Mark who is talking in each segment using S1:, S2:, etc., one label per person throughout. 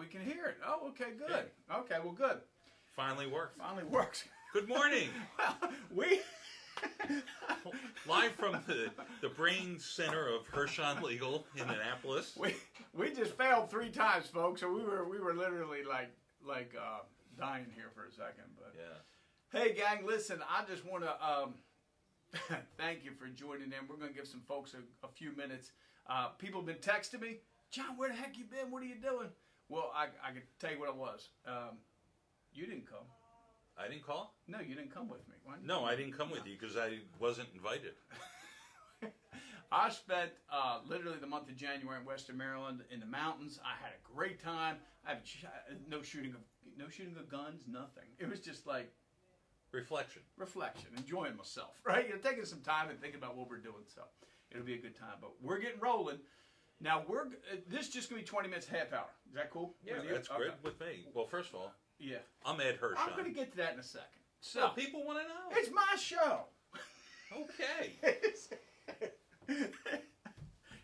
S1: we can hear it. Oh, okay, good. Okay, well, good.
S2: Finally works.
S1: Finally works.
S2: Good morning.
S1: Well, we
S2: Live from the brain center of Hershon Legal in Annapolis.
S1: we just failed 3 times, folks. So we were literally like dying here for a second. But
S2: yeah.
S1: Hey, gang, listen. I just want to thank you for joining in. We're going to give some folks a few minutes. People have been texting me, John, where the heck you been? What are you doing? Well, I can tell you what it was. You didn't come.
S2: I didn't call?
S1: No, you didn't come with me. Why didn't
S2: No, I didn't come with you because I wasn't invited.
S1: I spent literally the month of January in Western Maryland in the mountains. I had a great time. I have no shooting of guns, nothing. It was just like
S2: reflection,
S1: enjoying myself, right? You're taking some time and thinking about what we're doing, so it'll be a good time. But we're getting rolling. Now this is just gonna be 20 minutes, half hour. Is that cool?
S2: Yeah, that's great with me. Well, first of all,
S1: yeah,
S2: I'm Ed Hershon.
S1: I'm gonna get to that in a second. So
S2: well, people want to know.
S1: It's my show.
S2: Okay.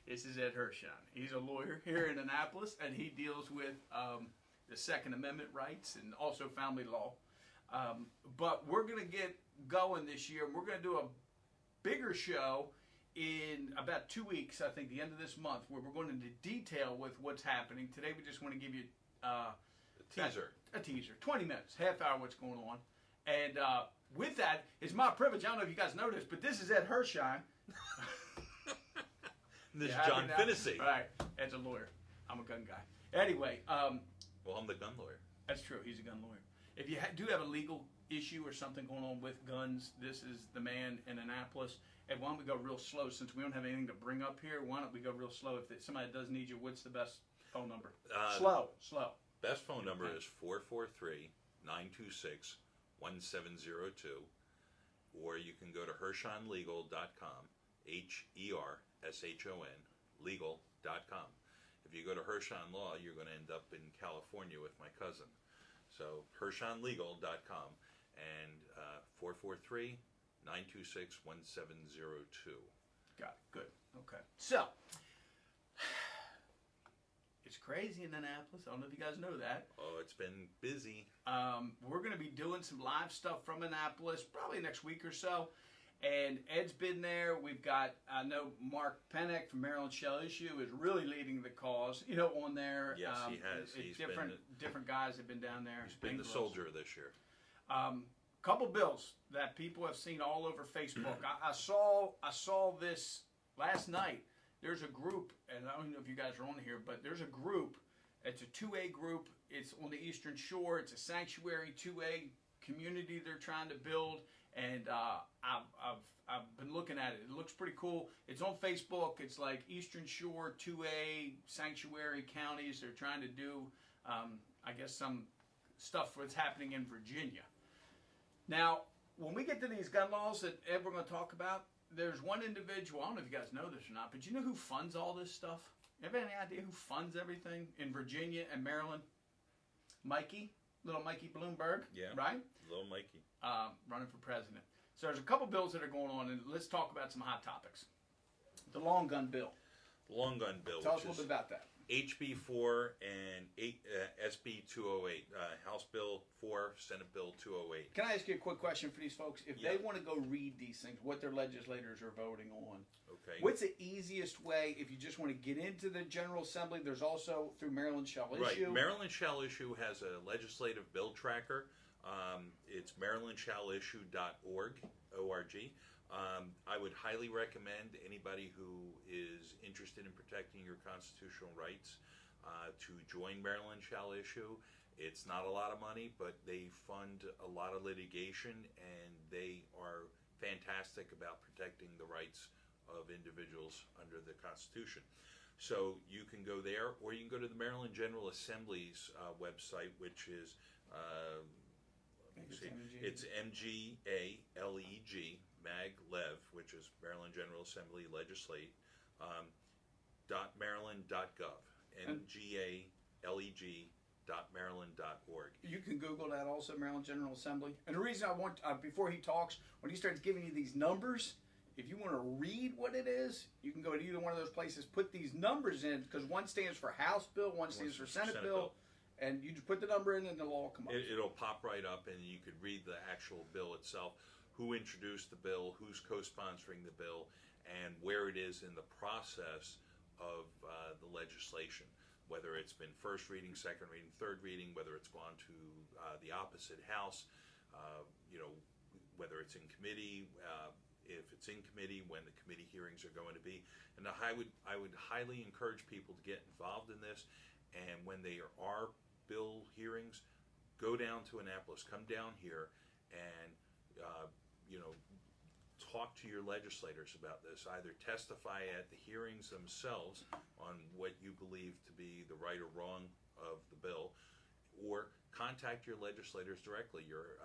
S1: This is Ed Hershon. He's a lawyer here in Annapolis, and he deals with the Second Amendment rights and also family law. But we're going to get going this year, and we're going to do a bigger show in about 2 weeks, I think, the end of this month, where we're going into detail with what's happening. Today, we just want to give you a teaser, 20 minutes, half hour, what's going on. And with that, it's my privilege. I don't know if you guys know this, but this is Ed Hershon.
S2: This is John Finnessy.
S1: Right. Ed's a lawyer. I'm a gun guy. Anyway.
S2: Well, I'm the gun lawyer.
S1: That's true. He's a gun lawyer. If you do have a legal issue or something going on with guns, this is the man in Annapolis. And why don't we go real slow since we don't have anything to bring up here? Why don't we go real slow? If somebody does need you, what's the best phone number? Slow.
S2: Best phone number is 443-926-1702. Or you can go to HershonLegal.com, HERSHON, legal.com. If you go to Hershon Law, you're going to end up in California with my cousin. So, HershonLegal.com and 443-926-1702.
S1: Got it. Good. Okay. So, it's crazy in Annapolis. I don't know if you guys know that.
S2: Oh, it's been busy.
S1: We're going to be doing some live stuff from Annapolis probably next week or so. And Ed's been there. We've got, I know Mark Pennick from Maryland Shell Issue is really leading the cause, on there.
S2: Yes, he has. He's
S1: different guys have been down there.
S2: He's been the soldier this year.
S1: Couple bills that people have seen all over Facebook. I saw this last night. There's a group, and I don't know if you guys are on here, but there's a group. It's a 2A group. It's on the Eastern Shore. It's a sanctuary 2A community they're trying to build. And I've been looking at it. It looks pretty cool. It's on Facebook. It's like Eastern Shore 2A sanctuary counties. They're trying to do, I guess, some stuff that's happening in Virginia. Now, when we get to these gun laws that Ed we're going to talk about, there's one individual. I don't know if you guys know this or not, but you know who funds all this stuff? You have any idea who funds everything in Virginia and Maryland? Little Mikey Bloomberg.
S2: Yeah.
S1: Right?
S2: Little Mikey.
S1: Running for president. So there's a couple bills that are going on, and let's talk about some hot topics. The long gun bill.
S2: The long gun bill.
S1: Tell us a little bit about that.
S2: HB 4 and SB 208. House Bill 4, Senate Bill 208.
S1: Can I ask you a quick question for these folks? If they want to go read these things, what their legislators are voting on,
S2: okay.
S1: What's the easiest way if you just want to get into the General Assembly? There's also through Maryland Shell Issue.
S2: Right. Maryland Shell Issue has a legislative bill tracker. It's marylandshellissue.org. I would highly recommend anybody who is interested in protecting your constitutional rights to join Maryland Shell Issue. It's not a lot of money, but they fund a lot of litigation, and they are fantastic about protecting the rights of individuals under the Constitution. So you can go there, or you can go to the Maryland General Assembly's website, which is it's MGALEG, MagLev, which is Maryland General Assembly Legislate, .maryland.gov, MGALEG.maryland.org.
S1: You can Google that also, Maryland General Assembly. And the reason I want, before he talks, when he starts giving you these numbers, if you want to read what it is, you can go to either one of those places, put these numbers in, because one stands for House Bill, one stands for Senate Bill. and you just put the number in, and it'll all come up.
S2: It'll pop right up, and you could read the actual bill itself, who introduced the bill, who's co-sponsoring the bill, and where it is in the process of the legislation, whether it's been first reading, second reading, third reading, whether it's gone to the opposite house, whether it's in committee, if it's in committee, when the committee hearings are going to be. And I would highly encourage people to get involved in this, and when there are bill hearings, go down to Annapolis, come down here, and talk to your legislators about this. Either testify at the hearings themselves on what you believe to be the right or wrong of the bill, or contact your legislators directly, your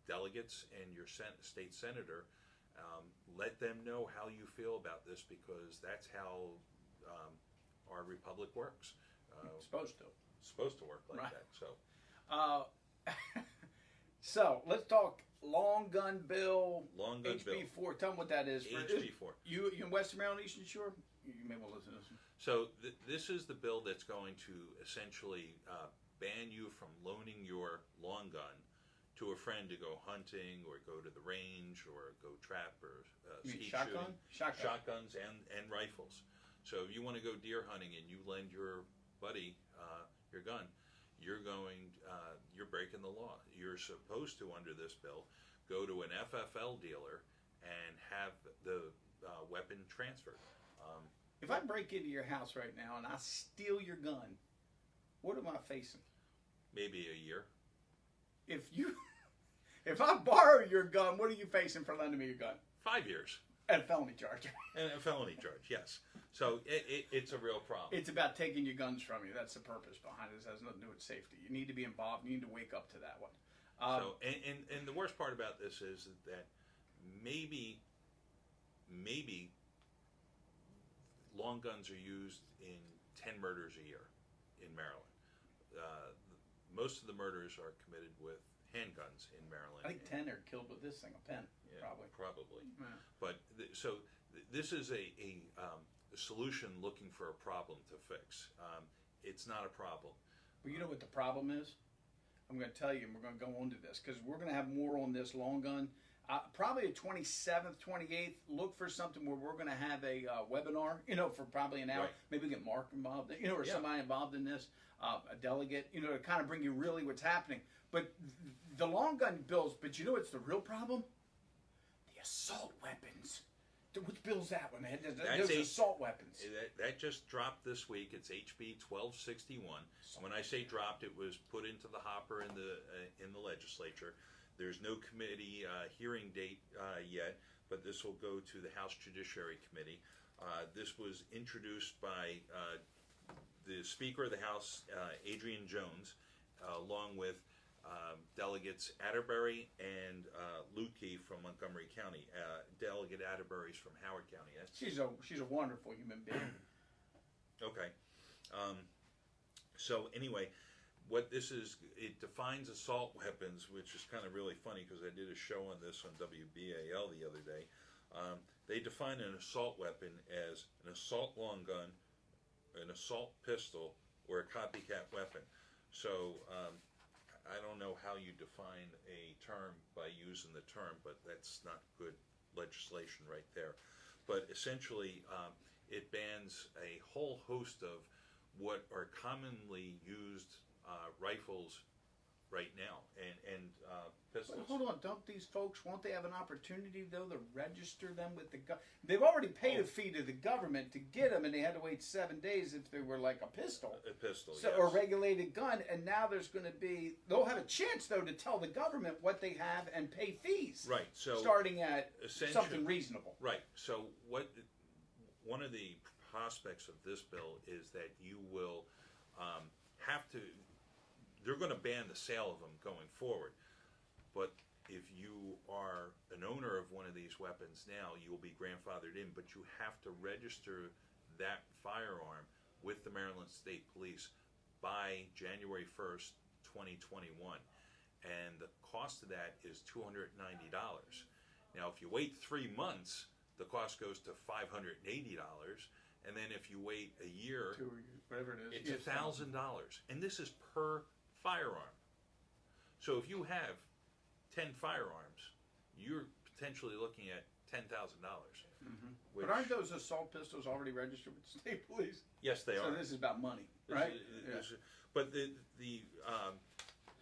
S2: delegates and your state senator. Let them know how you feel about this, because that's how our republic works.
S1: It's supposed to.
S2: It's supposed to work like
S1: Right.
S2: that. So.
S1: So let's talk long gun bill.
S2: Long gun bill.
S1: HB4. Tell them what that is.
S2: HB4.
S1: You in Western Maryland, Eastern Shore? You may want to listen to this one.
S2: So this is the bill that's going to essentially ban you from loaning your long gun to a friend to go hunting or go to the range or go trap or
S1: You mean
S2: skeet
S1: shotgun?
S2: shooting. Shotguns and rifles. So if you want to go deer hunting and you lend your buddy your gun, you're breaking the law. You're supposed to, under this bill, go to an FFL dealer and have the weapon transferred.
S1: If I break into your house right now and I steal your gun, what am I facing?
S2: Maybe a year.
S1: If I borrow your gun, what are you facing for lending me your gun?
S2: 5 years.
S1: And a felony charge.
S2: And a felony charge, yes. So it's a real problem.
S1: It's about taking your guns from you. That's the purpose behind it. It has nothing to do with safety. You need to be involved. You need to wake up to that one.
S2: And the worst part about this is that maybe long guns are used in 10 murders a year in Maryland. Most of the murders are committed with handguns in Maryland.
S1: I think 10 are killed with this thing, a pen, probably. Yeah.
S2: But this is a solution looking for a problem to fix. It's not a problem.
S1: Well, you know what the problem is? I'm going to tell you, and we're going to go on to this, because we're going to have more on this long gun. Probably the 27th, 28th, look for something where we're going to have a webinar, for probably an hour.
S2: Right.
S1: Maybe get Mark involved, or somebody involved in this, a delegate, to kind of bring you really what's happening. But the long gun bills, but you know what's the real problem? The assault weapons. Which bill's that one? There's assault weapons.
S2: That just dropped this week. It's HB 1261. When I say dropped, it was put into the hopper in the legislature. There's no committee hearing date yet, but this will go to the House Judiciary Committee. This was introduced by the Speaker of the House, Adrian Jones, along with Delegates Atterbury and Lutke from Montgomery County. Delegate Atterbury's from Howard County.
S1: She's a wonderful human being.
S2: Okay. So anyway, what this is, it defines assault weapons, which is kind of really funny because I did a show on this on WBAL the other day. They define an assault weapon as an assault long gun, an assault pistol, or a copycat weapon. So I don't know how you define a term by using the term, but that's not good legislation right there. But essentially, it bans a whole host of what are commonly used rifles right now and pistols.
S1: But hold on, don't these folks, won't they have an opportunity though to register them with the government? They've already paid a fee to the government to get them, and they had to wait 7 days if they were like a pistol.
S2: A pistol,
S1: so,
S2: yes.
S1: Or a regulated gun, and now there's going to be, they'll have a chance though to tell the government what they have and pay fees.
S2: Right, so
S1: starting at something reasonable.
S2: Right, so one of the prospects of this bill is that you will have to, they're going to ban the sale of them going forward, but if you are an owner of one of these weapons now, you will be grandfathered in, but you have to register that firearm with the Maryland State Police by January 1st, 2021, and the cost of that is $290. Now, if you wait 3 months, the cost goes to $580, and then if you wait a year,
S1: whatever it is,
S2: it's $1,000, and this is per firearm. So if you have 10 firearms, you're potentially looking at $10,000.
S1: Mm-hmm. But aren't those assault pistols already registered with the state police?
S2: Yes, they are.
S1: So this is about money, right?
S2: But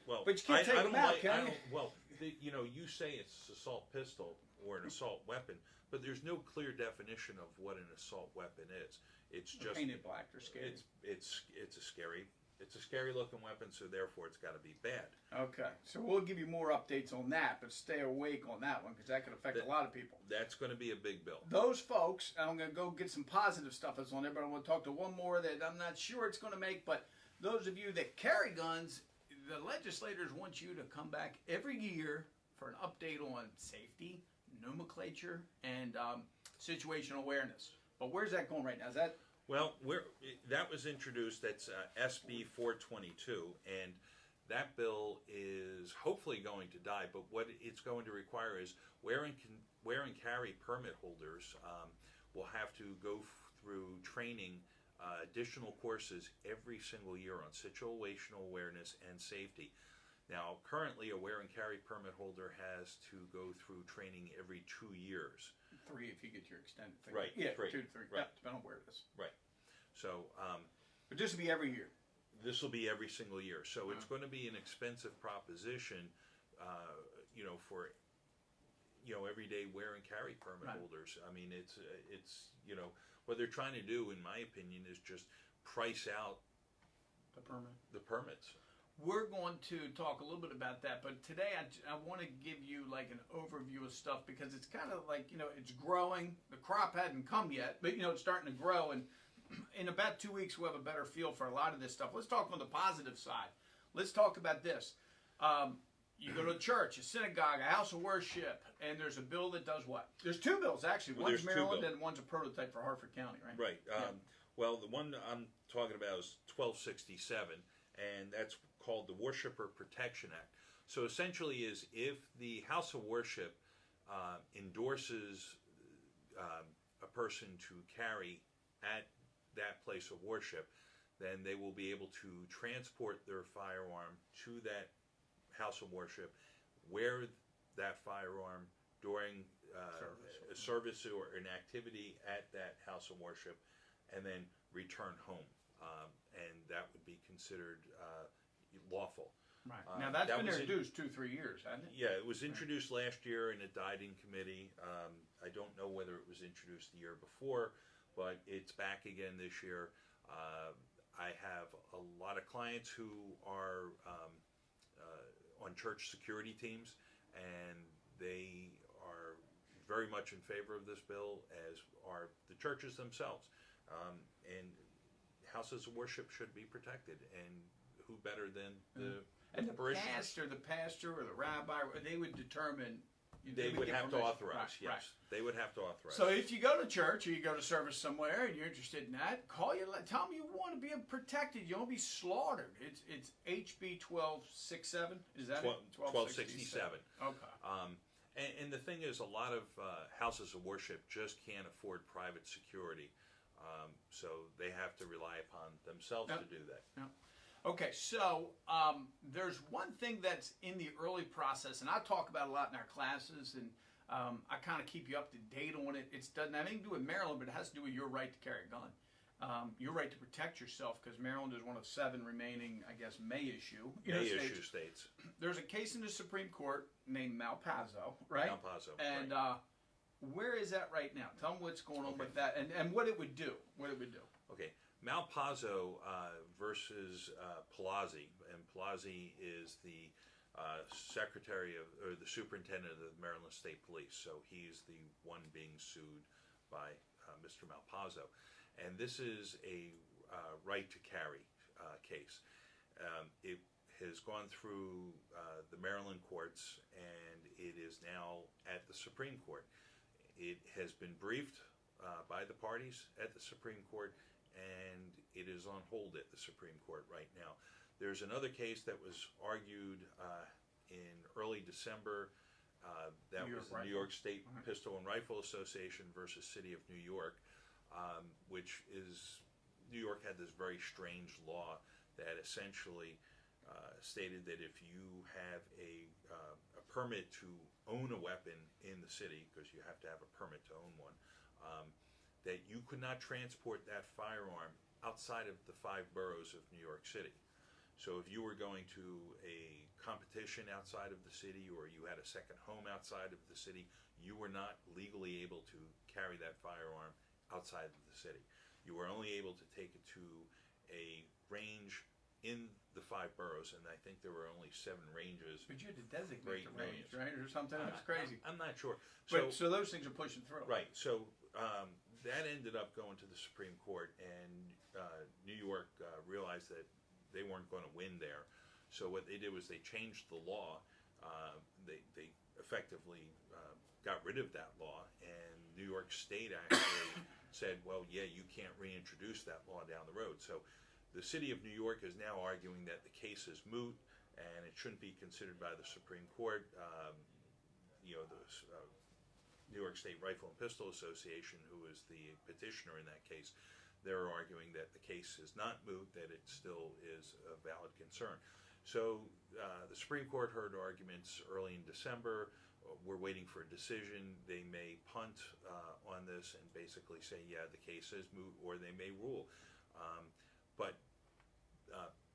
S2: well,
S1: but you can't take them out, can you?
S2: Well, you say it's assault pistol or an assault weapon, but there's no clear definition of what an assault weapon is. It's just
S1: painted black or scary.
S2: It's a scary looking weapon, so therefore it's got to be bad.
S1: Okay, so we'll give you more updates on that, but stay awake on that one because that could affect a lot of people.
S2: That's going to be a big bill.
S1: Those folks, and I'm going to go get some positive stuff that's on there, but I want to talk to one more that I'm not sure it's going to make. But those of you that carry guns, the legislators want you to come back every year for an update on safety, nomenclature, and situational awareness. But where's that going right now? Is that
S2: well, that was introduced. That's SB 422, and that bill is hopefully going to die. But what it's going to require is wear and carry permit holders will have to go through training, additional courses every single year on situational awareness and safety. Now, currently, a wear and carry permit holder has to go through training every 2 years.
S1: 3 if you get your extended thing.
S2: Right.
S1: Yeah,
S2: 3.
S1: 2 to 3.
S2: Right.
S1: Depending on where it is.
S2: Right. So.
S1: But this will be every year.
S2: This will be every single year. So it's going to be an expensive proposition, for everyday wear and carry permit holders. I mean, it's what they're trying to do, in my opinion, is just price out the permits.
S1: We're going to talk a little bit about that, but today I want to give you like an overview of stuff because it's kind of like, it's growing. The crop hadn't come yet, but, it's starting to grow. And in about 2 weeks, we'll have a better feel for a lot of this stuff. Let's talk on the positive side. Let's talk about this. You go to a church, a synagogue, a house of worship, and there's a bill that does what? There's 2 bills, actually. One's Maryland and one's a prototype for Harford County, right?
S2: Right. Well, the one I'm talking about is 1267, and that's called the Worshipper Protection Act. So essentially is if the house of worship endorses a person to carry at that place of worship, then they will be able to transport their firearm to that house of worship, wear that firearm during a service or an activity at that house of worship, and then return home. And that would be considered lawful.
S1: Right. Now that's been introduced 2-3 years, hasn't it?
S2: Yeah, it was introduced last year and it died in committee. I don't know whether it was introduced the year before, but it's back again this year. I have a lot of clients who are on church security teams, and they are very much in favor of this bill, as are the churches themselves. And houses of worship should be protected, and who better than the
S1: parishioners? The pastor or the rabbi, they would determine.
S2: They would have to authorize.
S1: Right,
S2: yes, they would have to authorize.
S1: So if you go to church or you go to service somewhere and you're interested in that, call you. Tell them you want to be protected. You don't be slaughtered. It's HB 1267. Is that
S2: 1267?
S1: Okay.
S2: And the thing is, a lot of houses of worship just can't afford private security, so they have to rely upon themselves to do that.
S1: Yep. Okay, so there's one thing that's in the early process, and I talk about a lot in our classes, and I kind of keep you up to date on it. It doesn't have anything to do with Maryland, but it has to do with your right to carry a gun. Your right to protect yourself, because Maryland is one of 7 remaining, I guess, may issue
S2: states.
S1: There's a case in the Supreme Court named Malpazzo, right?
S2: Malpazzo,
S1: and
S2: right.
S1: Where is that right now? Tell them what's going on with that, and what it would do. What it would do.
S2: Okay. Malpazzo versus Palazzi, and Palazzi is the secretary or the superintendent of the Maryland State Police, so he's the one being sued by Mr. Malpazzo. And this is a right to carry case. It has gone through the Maryland courts, and it is now at the Supreme Court. It has been briefed by the parties at the Supreme Court, and it is on hold at the Supreme Court right now. There's another case that was argued in early December. That was the New York State Pistol and Rifle Association versus City of New York. which is New York had this very strange law that essentially stated that if you have a permit to own a weapon in the city, because you have to have a permit to own one, that you could not transport that firearm outside of the 5 boroughs of New York City. So if you were going to a competition outside of the city, or you had a second home outside of the city, you were not legally able to carry that firearm outside of the city. You were only able to take it to a range in the 5 boroughs, and I think there were only 7 ranges.
S1: But you had to designate
S2: Great
S1: the range,
S2: millions.
S1: right, or something? That's crazy.
S2: I'm not sure.
S1: So those things are pushing through.
S2: Right. So that ended up going to the Supreme Court, and New York realized that they weren't going to win there. So what they did was they changed the law. They effectively got rid of that law, and New York State actually said, well, yeah, you can't reintroduce that law down the road. So the city of New York is now arguing that the case is moot and it shouldn't be considered by the Supreme Court. The New York State Rifle and Pistol Association, who is the petitioner in that case, they're arguing that the case is not moot, that it still is a valid concern. So the Supreme Court heard arguments early in December. We're waiting for a decision. They may punt on this and basically say, yeah, the case is moot, or they may rule. But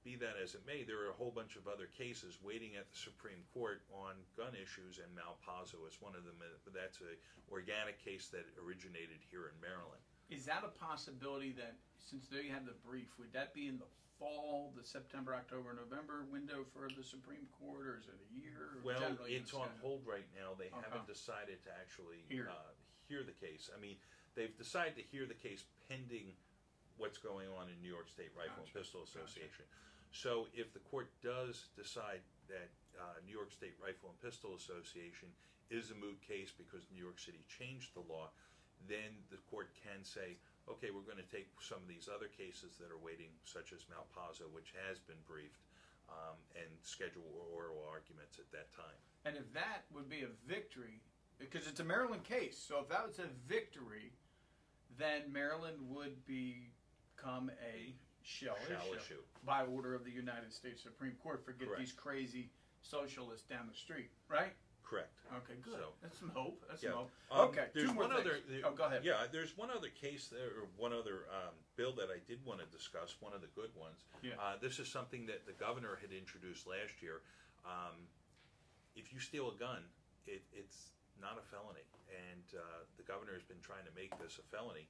S2: be that as it may, there are a whole bunch of other cases waiting at the Supreme Court on gun issues, and Malpazzo is one of them. But that's an organic case that originated here in Maryland.
S1: Is that a possibility that, since there you have the brief, would that be in the fall, the September, October, November window for the Supreme Court, or is it a year?
S2: Well, it's on hold right now. They
S1: Okay.
S2: haven't decided to actually
S1: Hear
S2: the case. I mean, they've decided to hear the case pending what's going on in New York State Rifle and Pistol Association. So if the court does decide that New York State Rifle and Pistol Association is a moot case because New York City changed the law, then the court can say, okay, we're going to take some of these other cases that are waiting, such as Malpazzo, which has been briefed, and schedule oral arguments at that time.
S1: And if that would be a victory, because it's a Maryland case, so if that was a victory, then Maryland would become a shell issue by order of the United States Supreme Court. Forget
S2: Correct.
S1: these crazy socialists down the street, right?
S2: Correct.
S1: Okay, good.
S2: So,
S1: That's some hope. That's
S2: yeah.
S1: some hope. Okay,
S2: There's
S1: two more
S2: one
S1: things.
S2: other.
S1: Go ahead.
S2: Yeah, there's one other case there, or one other bill that I did want to discuss. One of the good ones.
S1: Yeah.
S2: This is something that the governor had introduced last year. If you steal a gun, it's not a felony, and the governor has been trying to make this a felony.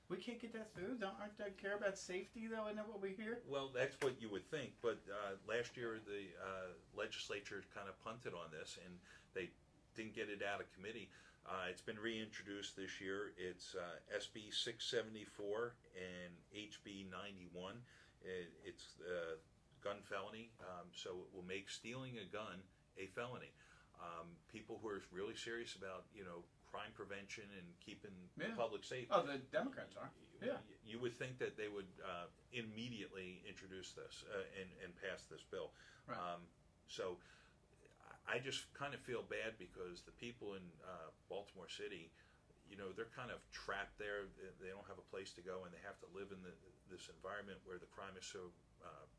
S1: We can't get that through. Aren't they care about safety, though? Isn't that what we hear?
S2: Well, that's what you would think, but last year the legislature kind of punted on this, and they didn't get it out of committee. It's been reintroduced this year. It's SB 674 and HB 91. It's gun felony, so it will make stealing a gun a felony. People who are really serious about, crime prevention and keeping the public safe.
S1: Oh, the Democrats are. Yeah.
S2: You would think that they would immediately introduce this and pass this bill.
S1: Right.
S2: So I just kind of feel bad because the people in Baltimore City, they're kind of trapped there. They don't have a place to go, and they have to live in this environment where the crime is so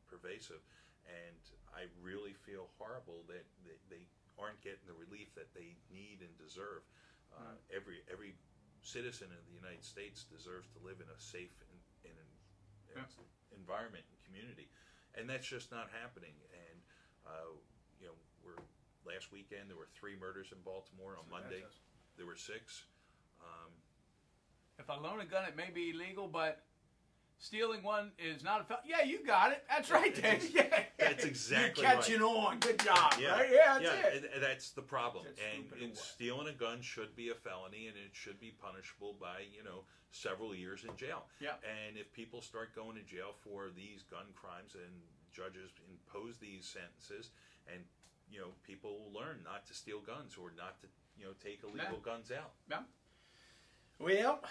S2: pervasive. And I really feel horrible that they aren't getting the relief that they need and deserve. Every citizen in the United States deserves to live in a safe environment and community, and that's just not happening. And last weekend there were 3 murders in Baltimore. On Monday there were 6.
S1: If I loan a gun, it may be illegal, but stealing one is not a felony. Yeah, you got it. That's right, Dan.
S2: That's exactly
S1: You're catching on. Good job.
S2: Yeah,
S1: right? Yeah, that's it.
S2: And that's the problem.
S1: That's
S2: and
S1: stupid or what?
S2: stealing a gun should be a felony, and it should be punishable by several years in jail.
S1: Yeah.
S2: And if people start going to jail for these gun crimes, and judges impose these sentences, and people will learn not to steal guns or not to take illegal guns out.
S1: Yeah. Well,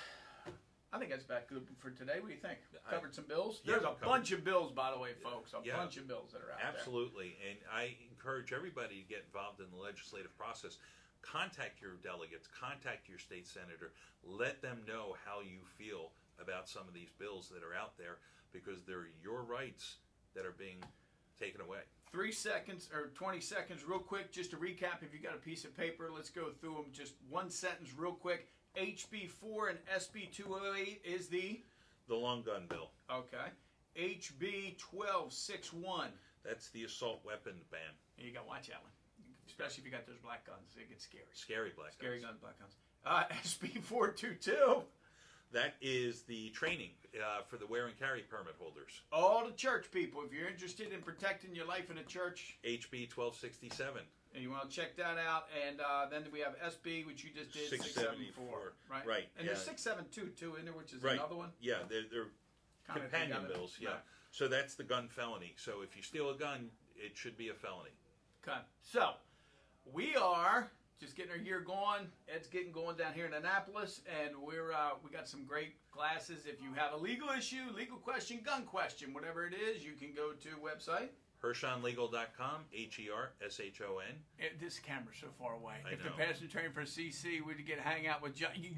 S1: I think that's about good for today. What do you think? Covered some bills?
S2: Yeah,
S1: There's a bunch of bills, by the way, folks. A bunch of bills that are out
S2: Absolutely. And I encourage everybody to get involved in the legislative process. contact your delegates, contact your state senator, let them know how you feel about some of these bills that are out there, because they're your rights that are being taken away.
S1: 3 seconds or 20 seconds real quick, just to recap. If you got a piece of paper, let's go through them. Just one sentence real quick. HB4 and SB 208 is the
S2: long gun bill.
S1: Okay. HB 1261.
S2: That's the assault weapon ban.
S1: You got to watch that one, especially if you got those black guns. They get scary.
S2: Scary black
S1: Scary
S2: guns.
S1: black guns. SB 422.
S2: That is the training for the wear and carry permit holders.
S1: All the church people, if you're interested in protecting your life in a church.
S2: HB 1267.
S1: And you want to check that out. And then we have SB, which you just did, 674. Right?
S2: Right.
S1: And there's 672 too in there, which is
S2: right.
S1: another one.
S2: Yeah, they're
S1: Kinda
S2: companion
S1: together.
S2: bills. Yeah.
S1: Right.
S2: So that's the gun felony. So if you steal a gun, it should be a felony.
S1: Okay. So we are just getting our year going. Ed's getting going down here in Annapolis, and we got some great classes. If you have a legal issue, legal question, gun question, whatever it is, you can go to website.
S2: HershonLegal.com, HERSHON.
S1: This camera's so far away.
S2: I
S1: If
S2: know.
S1: the passenger train for CC would get to hang out with John, you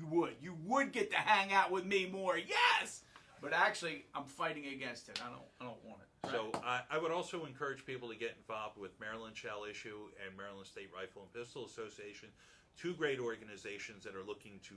S1: would get to hang out with me more. Yes. But actually, I'm fighting against it. I don't want it. Right?
S2: So I would also encourage people to get involved with Maryland Shall Issue and Maryland State Rifle and Pistol Association, two great organizations that are looking to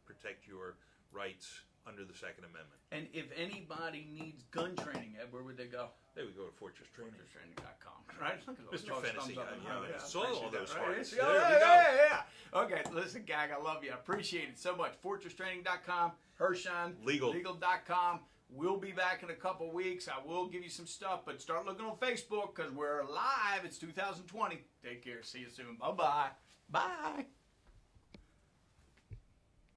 S2: protect your rights under the Second Amendment.
S1: And if anybody needs gun training, Ed, where would they go?
S2: They would go to Fortress Training.
S1: FortressTraining.com. Right? Look at those
S2: Mr. Fantasy
S1: thumbs up
S2: guy,
S1: and
S2: yeah,
S1: yeah,
S2: I saw all
S1: appreciate
S2: those
S1: that, right?
S2: hearts.
S1: Yeah,
S2: There we go.
S1: yeah. Okay, listen, gang, I love you. I appreciate it so much. FortressTraining.com, HershonLegal.com. We'll be back in a couple weeks. I will give you some stuff, but start looking on Facebook because we're live. It's 2020. Take care. See you soon. Bye-bye. Bye.